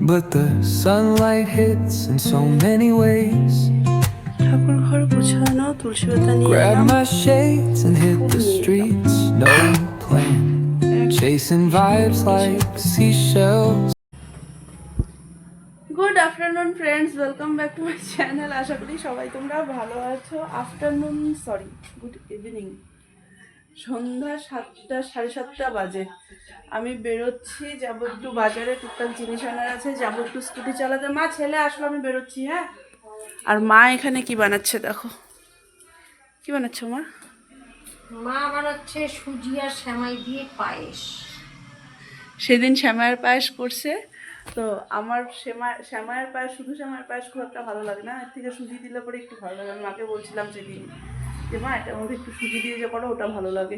but the sunlight hits in so many ways. ঠাকুর ঘর গোছানো, তুলসী পাতা নিয়ে Grab এলাম। my shades and hit the streets, no plan, chasing vibes like seashells. Good afternoon friends, welcome back to my channel. আশা করি সবাই তোমরা ভালো আছো। Good evening. সন্ধ্যা 7টা, 7:30 বাজে। আমি বেরোচ্ছি, যাবো একটু বাজারে, টুকটাক জিনিস আনার আছে, যাবো একটু স্কুটি চালাতে। মা, ছেলে আসলো, আমি বেরোচ্ছি। হ্যাঁ। আর মা এখানে কি বানাচ্ছে দেখো। কি বানাচ্ছো মা? মা বানাচ্ছে সুজি আর সেমাই দিয়ে পায়েস। সেদিন শ্যামায়ের পায়েস করছে, তো আমার শ্যামায়ের পায়েস, শুধু শ্যামায়ের পায়েস খুব একটা ভালো লাগে না, এর থেকে সুজি দিলে পরে একটু ভালো লাগে। আমি মাকে বলছিলাম সেদিন যে মা, এটার মধ্যে একটু সুজি দিয়ে যে করো, ওটা ভালো লাগে।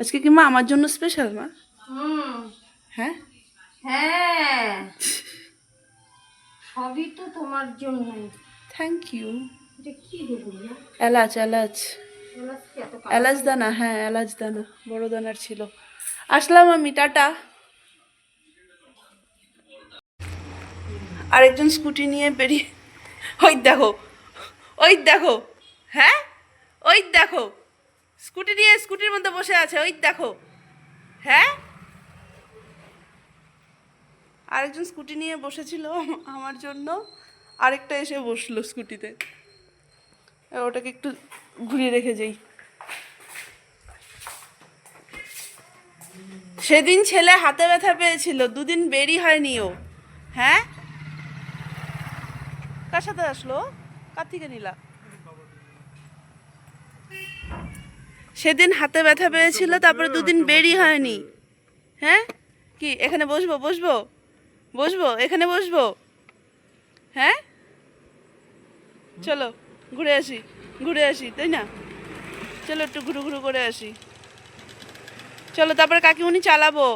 আজকে কি মা আমার জন্য স্পেশাল মা? হ্যাঁ হ্যাঁ, সবই তো তোমার জন্য। Thank you. এটা কি দেবো? এলাচ এলাচ এত এলাচ দানা, হ্যাঁ এলাচ দানা, বড় দানার ছিল। আসলাম আমি, টাটা। আরেকজন স্কুটি নিয়ে বেরিয়ে, ওই দেখো, ওই দেখো, হ্যাঁ ওই দেখো, স্কুটি নিয়ে স্কুটির মধ্যে বসে আছে, ওই দেখো। হ্যাঁ, আরেকজন স্কুটি নিয়ে বসেছিল আমার জন্য, আরেকটা এসে বসলো স্কুটিতে। ওটাকে একটু ঘুরিয়ে রেখে যাই। সেদিন ছেলে হাতে ব্যথা পেয়েছিল, দুদিন বেরি হয়নি ও। হ্যাঁ, কার সাথে আসলো? কার থেকে নিলা? সেদিন হাতে ব্যথা পেয়েছিল, তারপরে দুদিন বেরি হয়নি। হ্যাঁ, কি এখানে বসবো বসবো বসবো, এখানে বসবো? হ্যাঁ, চলো ঘুরে আসি, ঘুরে আসি, তাই না? চলো একটু ঘুরু ঘুরু করে আসি, চলো। তারপরে কাকিমুনি চালাবো।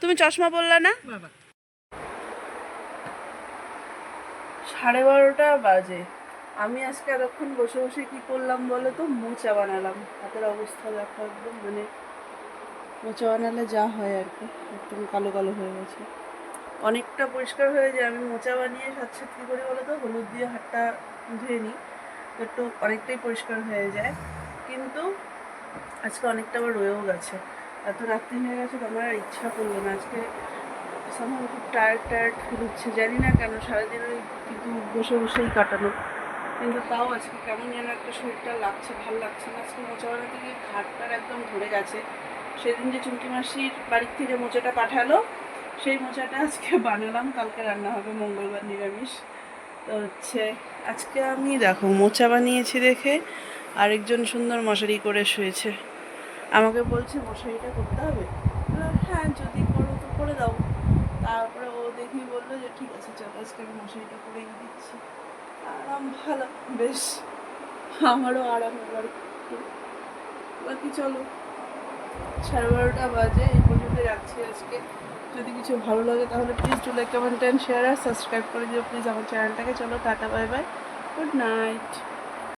তুমি চশমা পরলা না? 12:30 বাজে। আমি আজকে এতক্ষণ বসে বসে কি করলাম বলো তো? মোচা বানালাম। হাতের অবস্থা দেখো, একদম মানে মোচা বানালে যা হয় আর কি, একদম কালো কালো হয়ে গেছে। অনেকটা পরিষ্কার হয়ে যায়। আমি মোচা বানিয়ে সাথে সাথে কী করি বলো তো, হলুদ দিয়ে হাতটা ধুয়ে নিই, একটু অনেকটাই পরিষ্কার হয়ে যায়। কিন্তু আজকে অনেকটা আবার রয়েও গেছে, এত রাত্রি হয়ে গেছে তো আমার আর ইচ্ছা করলো না। আজকে আমার খুব টায়ার্ড ফিল হচ্ছে, জানি না কেন। সারাদিন ওই কিন্তু বসে বসেই কাটানো, কিন্তু তাও আজকে কেমন যেন একটা শরীরটা লাগছে, ভালো লাগছে না। আজকে মোচা বানাতে গিয়ে ঘাটটার একদম ধরে গেছে। সেদিন যে চুমকি মাসির বাড়ির থেকে মোচাটা পাঠালো, সেই মোচাটা আজকে বানালাম। কালকে রান্না হবে, মঙ্গলবার নিরামিষ। তো হচ্ছে আজকে আমি দেখো মোচা বানিয়েছি দেখে আরেকজন সুন্দর মশারি করে শুয়েছে। আমাকে বলছে মশারিটা করতে হবে। হ্যাঁ, যদি করো তো করে দাও। তারপরে ও দেখি বললো যে ঠিক আছে চলো, আজকে আমি মশারিটা করেই দিচ্ছি। আরাম ভালো, বেশ আমারও আরাম। এবার বাকি চলো, 12:30 বাজে, এই পর্যন্ত রাখছি আজকে। যদি কিছু ভালো লাগে তাহলে please do like, comment and share আর সাবস্ক্রাইব করে দিও প্লিজ আমার চ্যানেলটাকে। চলো tata, bye bye, good night.